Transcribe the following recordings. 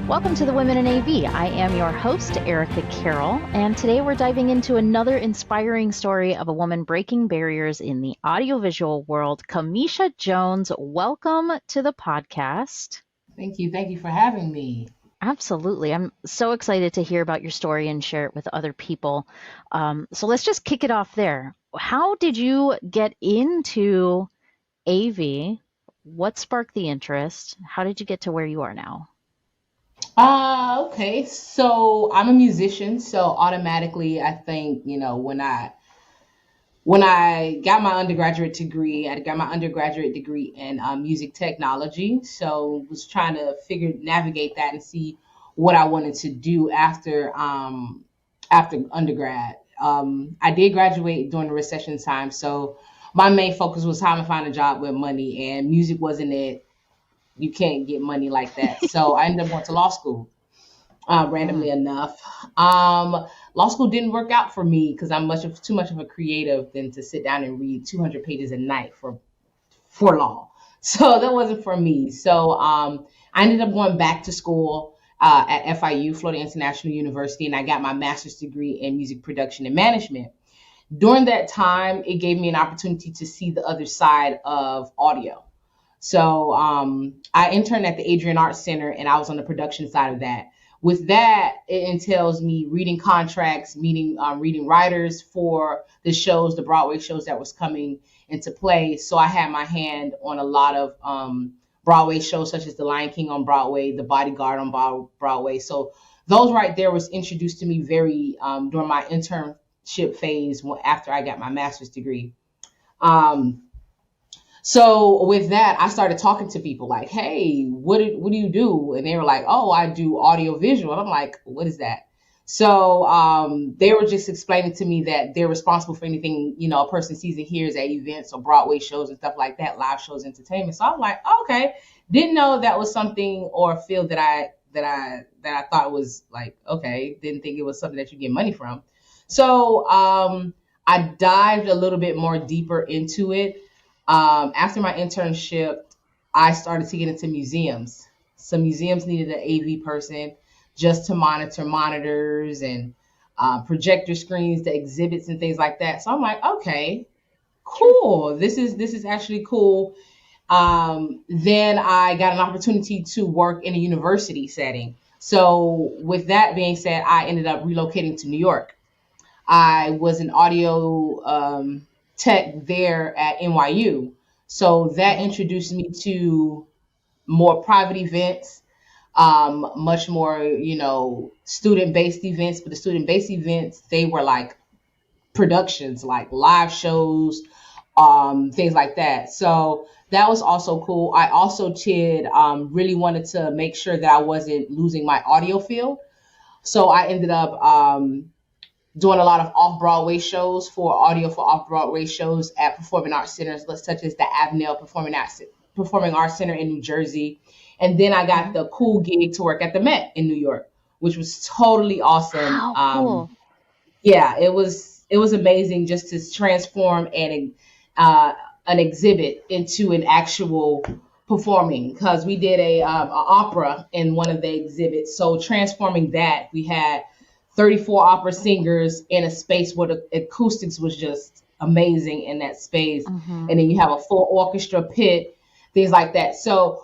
Welcome to the Women in AV. I am your host, Erica Carroll, and today we're diving into another inspiring story of a woman breaking barriers in the audiovisual world. Kameesha Jones, welcome to the podcast. Thank you. Thank you for having me. Absolutely. I'm so excited to hear about your story and share it with other people. So let's just kick it off there. How did you get into AV? What sparked the interest? How did you get to where you are now? Okay. So I'm a musician, so automatically I think, when I got my undergraduate degree, I got my undergraduate degree in music technology. So was trying to navigate that and see what I wanted to do after undergrad. I did graduate during the recession time, so my main focus was how to find a job with money, and music wasn't it. You can't get money like that. So I ended up going to law school, randomly Mm, enough. Law school didn't work out for me because I'm too much of a creative than to sit down and read 200 pages a night for law. So that wasn't for me. So I ended up going back to school at FIU, Florida International University, and I got my master's degree in music production and management. During that time, it gave me an opportunity to see the other side of audio. So I interned at the Adrian Arts Center, and I was on the production side of that. With that, it entails me reading contracts, reading writers for the shows, the Broadway shows that was coming into play. So I had my hand on a lot of Broadway shows, such as The Lion King on Broadway, The Bodyguard on Broadway. So those right there was introduced to me very during my internship phase after I got my master's degree. Um, so with that, I started talking to people like, "Hey, what do you do?" And they were like, "Oh, I do audio visual." And I'm like, "What is that?" So they were just explaining to me that they're responsible for anything a person sees and hears at events or Broadway shows and stuff like that, live shows, entertainment. So I'm like, okay, didn't know that was something or a field that I thought was like okay. Didn't think it was something that you get money from. So I dived a little bit more deeper into it. After my internship, I started to get into museums. Some museums needed an AV person just to monitor monitors and projector screens, the exhibits and things like that. So I'm like, okay, sure. cool. This is actually cool. Then I got an opportunity to work in a university setting. So with that being said, I ended up relocating to New York. I was an audio tech there at NYU. So that Mhm. introduced me to more private events, much more, student based events. But the student based events, they were like productions, like live shows, things like that. So that was also cool. I also really wanted to make sure that I wasn't losing my audio field. So I ended up doing a lot of off-Broadway shows for off-Broadway shows at performing arts centers such as the AVNell Performing Arts Center in New Jersey. And then I got Mhm. the cool gig to work at the Met in New York, which was totally awesome. Wow, cool. Yeah, it was amazing just to transform uh, an exhibit into an actual performing because we did a opera in one of the exhibits. So transforming that, we had 34 opera singers in a space where the acoustics was just amazing in that space, Hmm. and then you have a full orchestra pit, things like that. So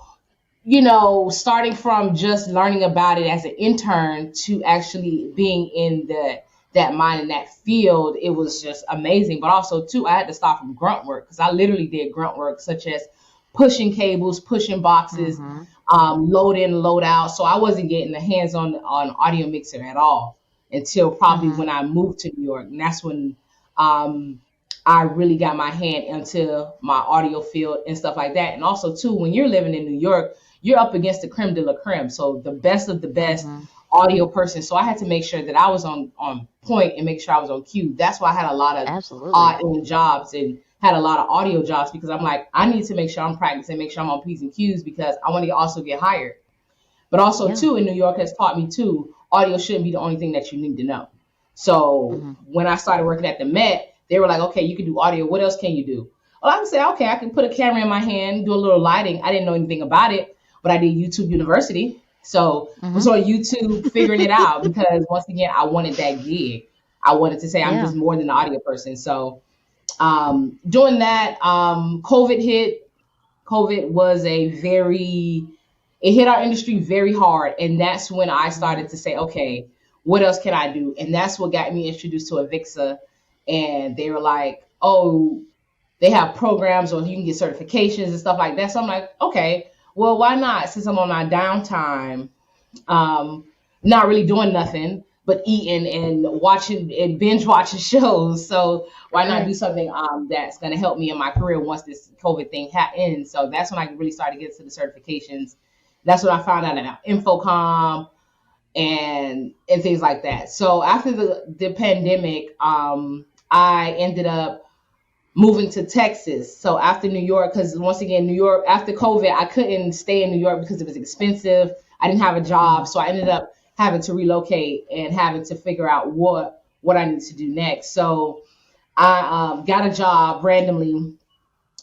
starting from just learning about it as an intern to actually being in that mind and that field, it was just amazing. But also too, I had to start from grunt work because I literally did grunt work such as pushing cables, pushing boxes, Hmm. load in, load out. So I wasn't getting the hands on audio mixer at all until probably Hmm. when I moved to New York, and that's when um, I really got my hand into my audio field and stuff like that. And also too, when you're living in New York, you're up against the creme de la creme. So the best of the best Hmm. audio person. So I had to make sure that I was on point and make sure I was on cue. That's why I had a lot of Absolutely. odd end jobs and had a lot of audio jobs because I'm like, I need to make sure I'm practicing, make sure I'm on P's and Q's because I want to also get hired. But also Yeah. too, in New York has taught me too, audio shouldn't be the only thing that you need to know. So Hmm. when I started working at the Met, they were like, okay, you can do audio. What else can you do? Well, I can say, okay, I can put a camera in my hand, do a little lighting. I didn't know anything about it, but I did YouTube University. So I was Hmm. on YouTube figuring it out because once again, I wanted that gig. I wanted to say I'm Yeah. just more than an audio person. So doing that, COVID hit. COVID was a very, it hit our industry very hard. And that's when I Hmm. started to say, okay, what else can I do? And that's what got me introduced to Avixa. And they were like, oh, they have programs or you can get certifications and stuff like that. So I'm like, okay, well, why not? Since I'm on my downtime, um, not really doing nothing but eating and watching and binge watching shows. So why not Right. do something that's going to help me in my career once this COVID thing ends? So that's when I really started getting to the certifications. That's when I found out about Infocom and things like that. So after the pandemic, I ended up moving to Texas. So after New York, because once again, New York, after COVID, I couldn't stay in New York because it was expensive. I didn't have a Hmm. job. So I ended up having to relocate and having to figure out what I need to do next. So I got a job randomly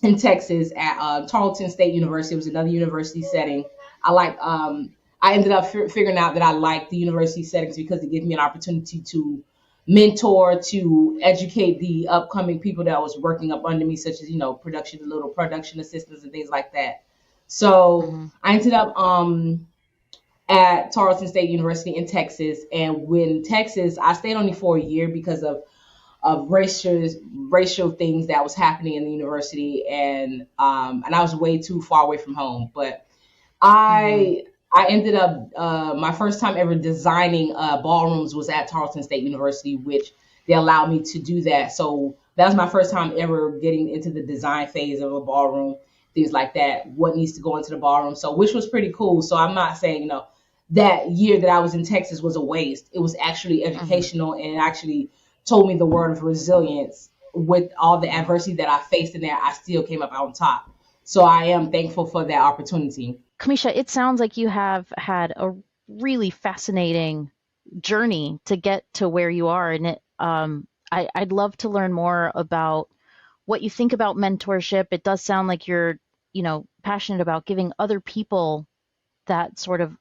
in Texas at Tarleton State University. It was another university setting. I like. I ended up figuring out that I liked the university settings because it gave me an opportunity to mentor, to educate the upcoming people that was working up under me, such as production, little production assistants and things like that. So Hmm. I ended up at Tarleton State University in Texas, and when Texas, I stayed only for a year because of racial things that was happening in the university, and I was way too far away from home. But Hmm. I I ended up my first time ever designing ballrooms was at Tarleton State University, which they allowed me to do that. So that was my first time ever getting into the design phase of a ballroom, things like that. What needs to go into the ballroom, so which was pretty cool. So I'm not saying that year that I was in Texas was a waste. It was actually Hmm. educational and actually told me the word of resilience. With all the adversity that I faced in there, I still came up on top. So I am thankful for that opportunity. Kamisha, it sounds like you have had a really fascinating journey to get to where you are, and I'd love to learn more about what you think about mentorship. It does sound like you're, passionate about giving other people that sort of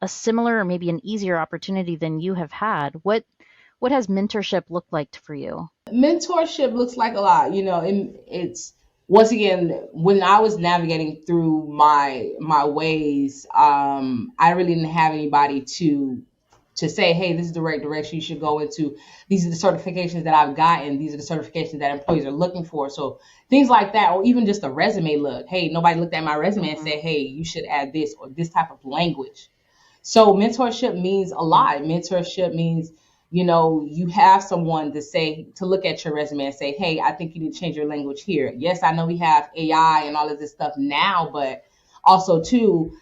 a similar or maybe an easier opportunity than you have had. What has mentorship looked like for you? Mentorship looks like a lot. It's once again when I was navigating through my ways, I really didn't have anybody to say, hey, this is the right direction you should go into. These are the certifications that I've gotten. These are the certifications that employees are looking for. So things like that, or even just a resume look. Hey, nobody looked at my resume and Hmm. said, hey, you should add this or this type of language. So mentorship means a Yeah. lot. Mentorship means, you have someone to look at your resume and say, hey, I think you need to change your language here. Yes, I know we have AI and all of this stuff now, but also too,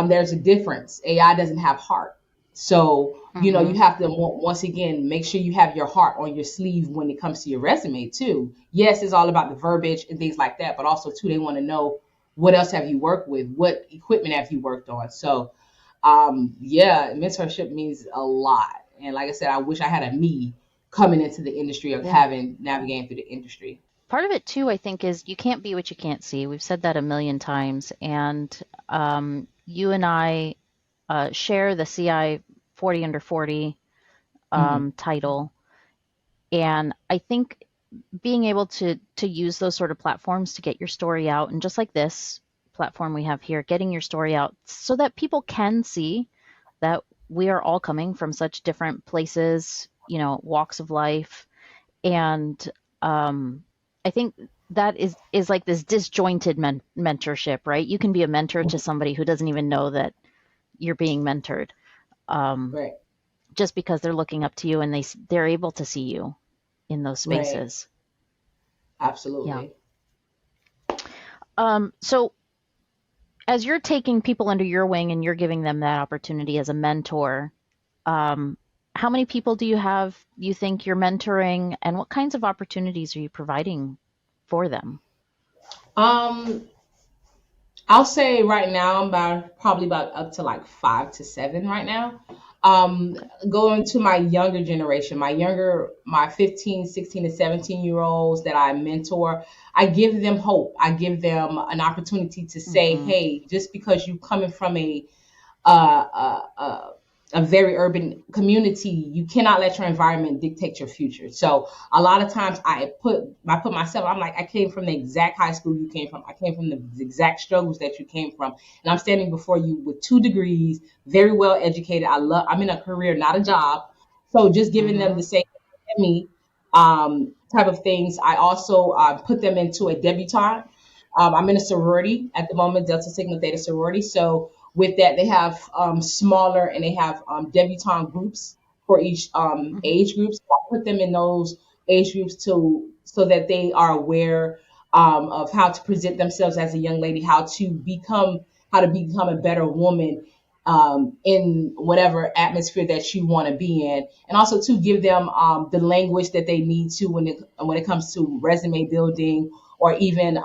there's a difference. AI doesn't have heart. So, you Hmm. have to once again make sure you have your heart on your sleeve when it comes to your resume too. Yes, it's all about the verbiage and things like that, but also too, they want to know what else have you worked with, what equipment have you worked on. So yeah, mentorship means a lot. And like I said, I wish I had a me coming into the industry of Yeah. having navigating through the industry. Part of it too, I think, is you can't be what you can't see. We've said that a million times, and you and I share the CI 40 under 40 Hmm. title, and I think being able to use those sort of platforms to get your story out, and just like this platform we have here, getting your story out so that people can see that we are all coming from such different places, walks of life, and I think that is like this disjointed mentorship, right? You can be a mentor to somebody who doesn't even know that you're being mentored, um, Right, just because they're looking up to you and they're able to see you in those right, spaces. Yeah. absolutely. So as you're taking people under your wing and you're giving them that opportunity as a mentor, um, how many people do you think you're mentoring, and what kinds of opportunities are you providing for them? Um, I'll say right now I'm probably about up to like 5 to 7 right now. Okay. Going to my younger generation, my 15, 16 to 17 year olds that I mentor, I give them hope. I give them an opportunity to say, Hmm. hey, just because you coming from a very urban community, you cannot let your environment dictate your future. So a lot of times I put myself, I'm like, I came from the exact high school you came from. I came from the exact struggles that you came from. And I'm standing before you with 2 degrees, very well educated. I'm in a career, not a job. So just giving them Mm-hmm. the same me type of things. I also put them into a debutante. I'm in a sorority at the moment, Delta Sigma Theta sorority. So with that, they have smaller and they have debutante groups for each Mm-hmm. age group. So I put them in those age groups to so that they are aware of how to present themselves as a young lady, how to become a better woman in whatever atmosphere that you want to be in, and also to give them the language that they need to when it comes to resume building or even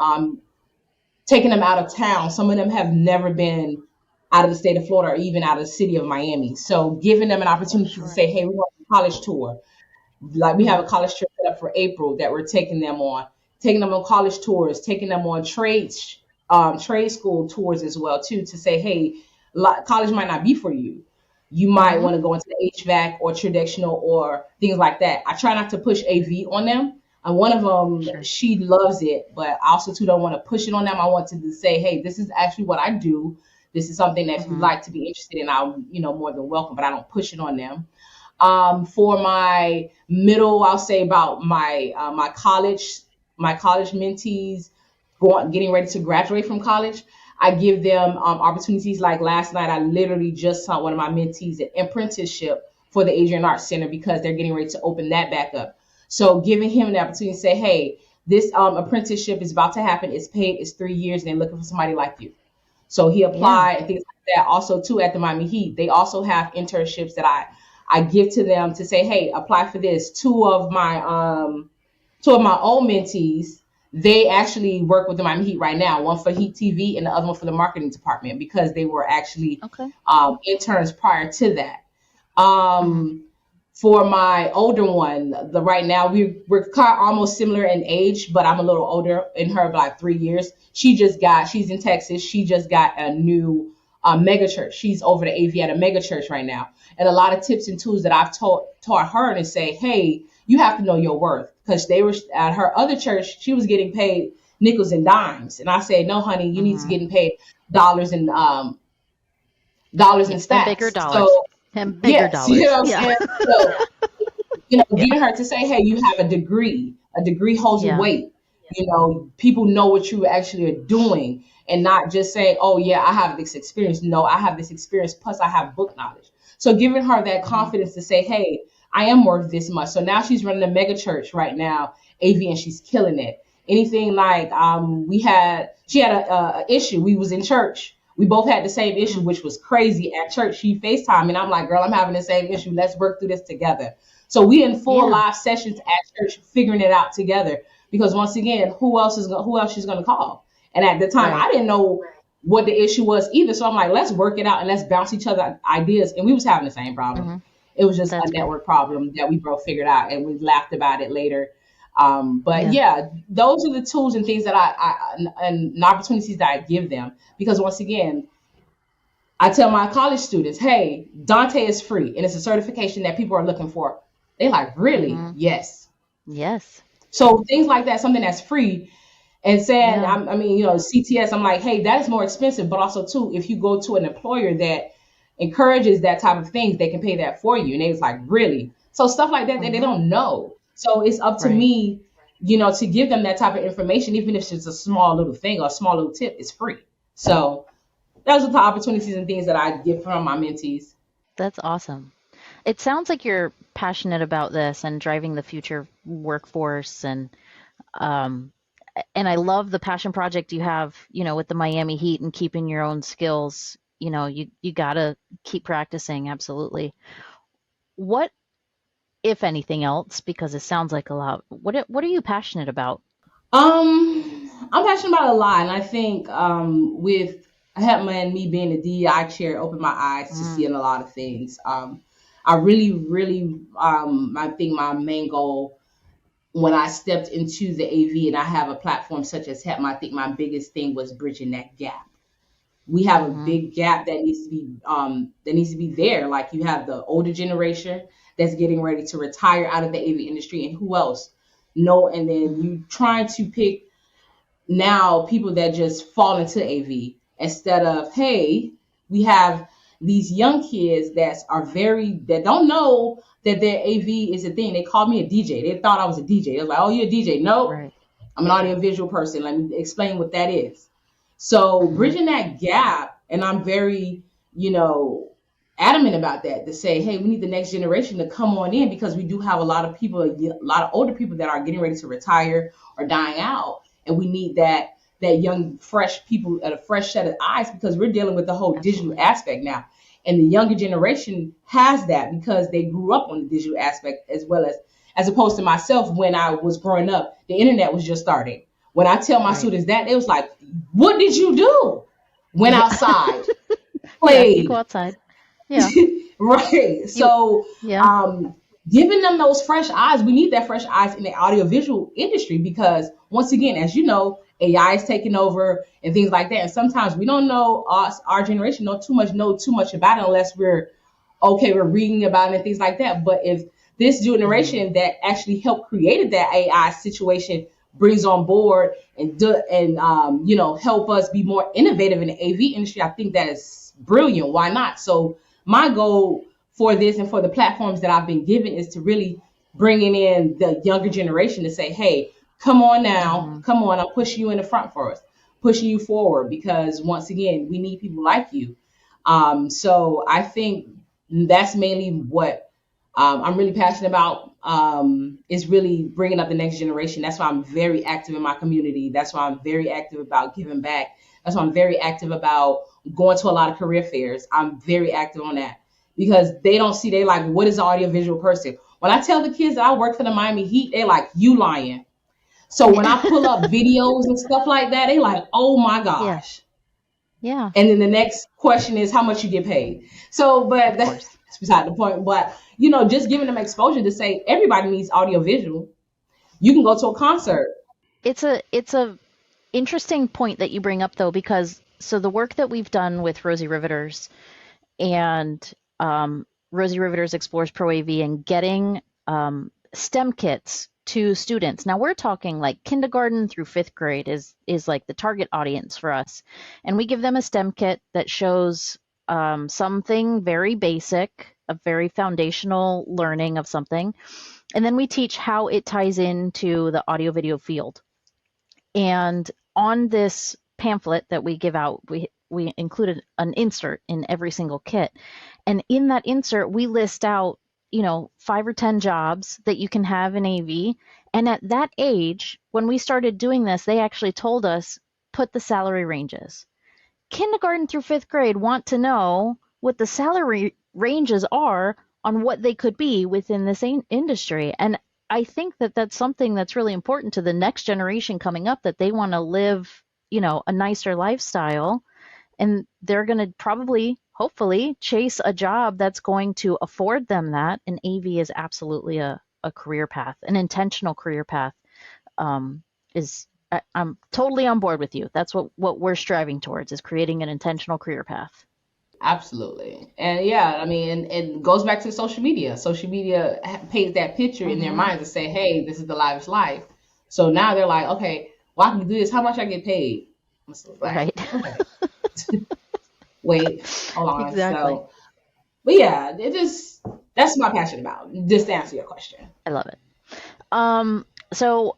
taking them out of town. Some of them have never been out of the state of Florida or even out of the city of Miami. So giving them an opportunity to Sure. say, hey, we want a college tour. Like we have a Mm-hmm. college trip set up for April that we're taking them on college tours, taking them on trade school tours as well too, to say, hey, college might not be for you. You might Mm-hmm. want to go into the HVAC or traditional or things like that. I try not to push AV on them. And one of them, Sure. she loves it, but I also too don't want to push it on them. I want to say, hey, this is actually what I do. This is something that if you'd Mm-hmm. like to be interested in, I'll more than welcome. But I don't push it on them. For my middle, I'll say about my college mentees getting ready to graduate from college. I give them opportunities. Like last night, I literally just saw one of my mentees an apprenticeship for the Adrian Arts Center because they're getting ready to open that back up. So giving him the opportunity to say, hey, this apprenticeship is about to happen. It's paid. It's 3 years, and they're looking for somebody like you. So he Yeah. applied and things like that. Also, too, at the Miami Heat, they also have internships that I give to them to say, hey, apply for this. Two of my old mentees, they actually work with the Miami Heat right now. One for Heat TV and the other one for the marketing department because they were actually Okay. interns prior to that. Mm-hmm. Um, for my older one, the right now we're kind of almost similar in age, but I'm a little older in her by like 3 years. She's in Texas. She just got a new mega church. She's over the AV at a mega church right now, and a lot of tips and tools that I've taught her to say, hey, you have to know your worth because they were at her other church. She was getting paid nickels and dimes, and I said, no, honey, you need to Mm-hmm. get paid dollars and dollars Yeah. and And bigger stacks. dollars. So And bigger yes, you know dollars. what I'm Yeah. saying. So Yeah. getting her to say, hey, you have a degree. A degree holds Yeah. weight. People know what you actually are doing and not just saying, oh, yeah, I have this experience. No, I have this experience, plus I have book knowledge. So giving her that Mm-hmm. confidence to say, hey, I am worth this much. So now she's running a mega church right now, AV, and she's killing it. Anything like she had a issue. We was in church. We both had the same issue, Mm-hmm. which was crazy at church. She FaceTime and I'm like, girl, I'm having the same issue. Let's work through this together. So we in full Yeah. live sessions at church, figuring it out together. Because once again, who else she's gonna call? And at the time, Right. I didn't know what the issue was either. So I'm like, let's work it out and let's bounce each other ideas. And we was having the same problem. Mm-hmm. It was just a That's great. network problem that we both figured out, and we laughed about it later. But Yeah. yeah, those are the tools and things that and opportunities that I give them. Because once again, I tell my college students, hey, Dante is free and it's a certification that people are looking for. They like, really? Mm-hmm. Yes. Yes. So things like that, something that's free. And saying, Yeah. CTS, I'm like, hey, that is more expensive. But also, too, if you go to an employer that encourages that type of things, they can pay that for you. And they was like, really? So stuff like that they Mm-hmm. don't know. So it's up to Right. me, to give them that type of information, even if it's a small little thing or a small little tip, it's free. So those are the opportunities and things that I get from my mentees. That's awesome. It sounds like you're passionate about this and driving the future workforce um and I love the passion project you have, with the Miami Heat and keeping your own skills. You gotta keep practicing, absolutely. What, if anything else, because it sounds like a lot, what are you passionate about? I'm passionate about a lot, and I think with Hetma and me being the DEI chair, opened my eyes to Mm, seeing a lot of things. I really, really, I think my main goal when I stepped into the AV and I have a platform such as Hetma, I think my biggest thing was bridging that gap. We have a Mm-hmm. big gap that needs to be there. Like you have the older generation that's getting ready to retire out of the AV industry, and who else? No, and then Mm-hmm. you trying to pick now people that just fall into AV instead of, hey, we have these young kids that don't know that their AV is a thing. They called me a DJ. They thought I was a DJ. They're like, oh, you're a DJ. Nope. Right. I'm an audiovisual person. Let me explain what that is. So Mm-hmm. bridging that gap, and I'm very, you know, adamant about that to say, hey, we need the next generation to come on in because we do have a lot of people, a lot of older people that are getting ready to retire or dying out, and we need that young, fresh people at a fresh set of eyes because we're dealing with the whole digital Absolutely. aspect now. And the younger generation has that because they grew up on the digital aspect as opposed to myself when I was growing up, the internet was just starting. When I tell my Right. students that, it was like, what did you do? Went Yeah. outside, Yeah. You go played. outside. Yeah. Right. You. So, Yeah. um, giving them those fresh eyes, we need that fresh eyes in the audiovisual industry because, once again, as you know, AI is taking over and things like that. And sometimes we don't know our generation know too much about it unless we're reading about it and things like that. But if this Mm-hmm. generation that actually helped created that AI situation brings on board and help us be more innovative in the AV industry, I think that is brilliant. Why not? So my goal for this and for the platforms that I've been given is to really bringing in the younger generation to say, hey, come on now, Mm-hmm. come on, I'm pushing you in the front for us, pushing you forward because once again, we need people like you. So I think that's mainly what I'm really passionate about. Is really bringing up the next generation. That's why I'm very active in my community. That's why I'm very active about giving back. That's why I'm very active about going to a lot of career fairs. I'm very active on that because they don't see, they like, what is an audiovisual person? When I tell the kids that I work for the Miami Heat, they like, you lying. So when I pull up videos and stuff like that, they like, oh my Yeah. gosh. Yeah. And then the next question is how much you get paid. So, but Of course. that's beside the point. But just giving them exposure to say everybody needs audiovisual. You can go to a concert. It's a interesting point that you bring up though, because so the work that we've done with Rosie Riveters and Rosie Riveters Explores Pro AV and getting STEM kits to students. Now we're talking like kindergarten through fifth grade is like the target audience for us, and we give them a STEM kit that shows something very basic, a very foundational learning of something, and then we teach how it ties into the audio video field. And on this pamphlet that we give out, we included an insert in every single kit. And in that insert, we list out, 5 or 10 jobs that you can have in AV. And at that age, when we started doing this, they actually told us put the salary ranges. Kindergarten through fifth grade want to know what the salary ranges are on what they could be within this industry. And I think that that's something that's really important to the next generation coming up, that they want to live, a nicer lifestyle. And they're going to probably, hopefully, chase a job that's going to afford them that. And AV is absolutely a career path, an intentional career path. Is I'm totally on board with you. That's what we're striving towards, is creating an intentional career path. Absolutely. And yeah, I mean, and it goes back to social media. Social media paints that picture in their Hmm. minds to say, hey, this is the lavish life. So now they're like, okay, well, I can do this. How much I get paid? It's like, Right. okay, wait, hold on. Exactly. So, but yeah, that's my passion about. Just to answer your question. I love it. So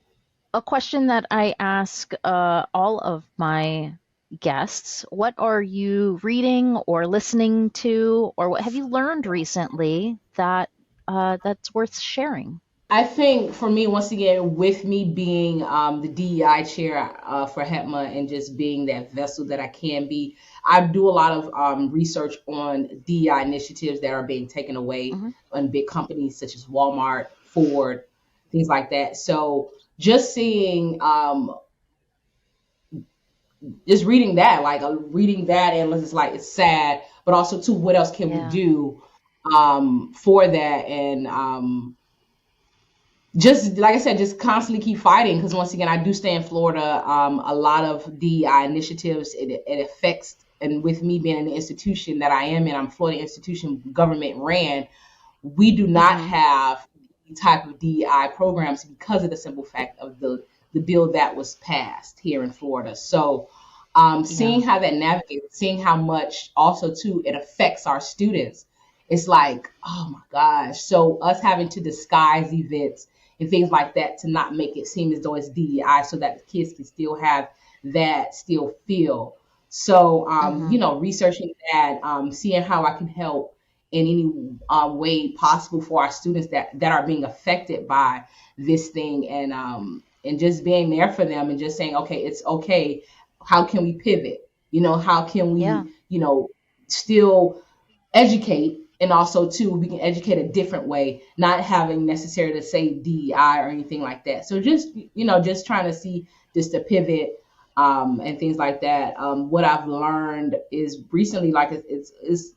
a question that I ask all of my guests: what are you reading or listening to, or what have you learned recently that's worth sharing? I think for me, once again, with me being the DEI chair for HEPMA and just being that vessel that I can be, I do a lot of research on DEI initiatives that are being taken away Hmm. on big companies such as Walmart, Ford, things like that. So just seeing, just reading that, and it's like it's sad, but also too, what else can we Yeah. do for that? And just like I said, just constantly keep fighting because once again, I do stay in Florida. A lot of DEI initiatives it affects. and with me being in the institution that I am in, I'm Florida institution government ran, we do not Mm-hmm. have the type of DEI programs because of the simple fact of the bill that was passed here in Florida. So Yeah. seeing how that navigates, seeing how much also too it affects our students, it's like, oh my gosh. So us having to disguise events and things like that to not make it seem as though it's DEI so that the kids can still have that still feel. So, Mm-hmm. researching that, seeing how I can help in any way possible for our students that are being affected by this thing, and just being there for them and just saying, okay, it's okay. How can we pivot? How can Yeah. we, still educate, and also too we can educate a different way, not having necessarily to say DEI or anything like that. So just trying to see just to pivot, and things like that. What I've learned is recently, like it's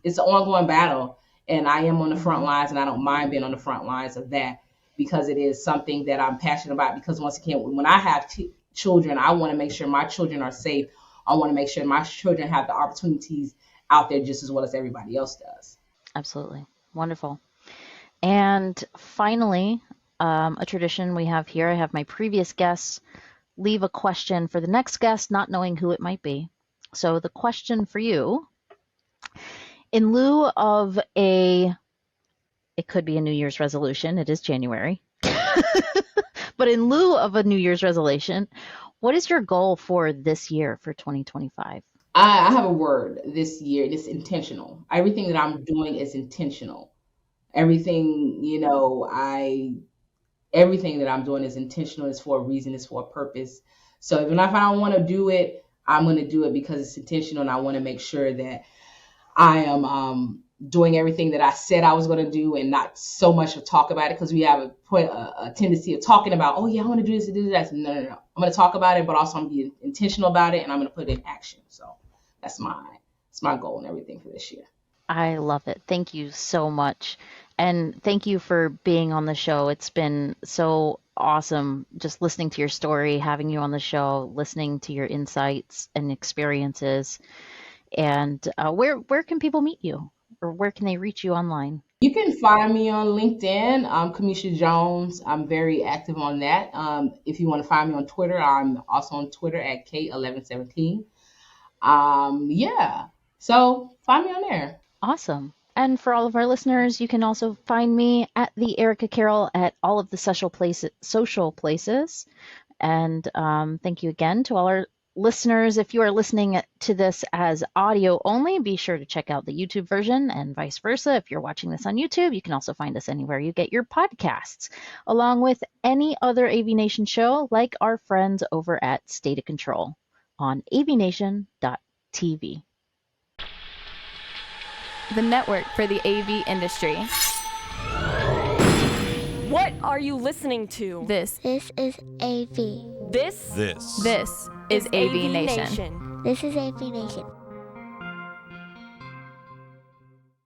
an ongoing battle, and I am on the front Mm-hmm. lines, and I don't mind being on the front lines of that because it is something that I'm passionate about. Because once again, when I have children, I want to make sure my children are safe. I want to make sure my children have the opportunities out there just as well as everybody else does. Absolutely. Wonderful. And finally, a tradition we have here, I have my previous guests leave a question for the next guest, not knowing who it might be. So the question for you, in lieu of it could be a New Year's resolution, it is January, but in lieu of a New Year's resolution, what is your goal for this year for 2025? I have a word this year. It's intentional. Everything that I'm doing is intentional. Everything, everything that I'm doing is intentional. It's for a reason. It's for a purpose. So even if I don't want to do it, I'm going to do it because it's intentional, and I want to make sure that I am doing everything that I said I was going to do, and not so much of talk about it, because we have a tendency of talking about, oh yeah, I want to do this and do that. No, no, no. I'm going to talk about it, but also I'm being intentional about it, and I'm going to put it in action. So that's my goal and everything for this year. I love it. Thank you so much. And thank you for being on the show. It's been so awesome just listening to your story, having you on the show, listening to your insights and experiences. And where can people meet you, or where can they reach you online? You can find me on LinkedIn. I'm Kameesha Jones. I'm very active on that. If you want to find me on Twitter, I'm also on Twitter at K1117. Yeah. So find me on there. Awesome. And for all of our listeners, you can also find me at the Erica Carroll at all of the social places. And thank you again to all our listeners. If you are listening to this as audio only, be sure to check out the YouTube version, and vice versa. If you're watching this on YouTube, you can also find us anywhere you get your podcasts, along with any other AVNation show, like our friends over at State of Control on avnation.tv. The network for the AV industry. What are you listening to? This is AV. This This is AV Nation. This is AV Nation.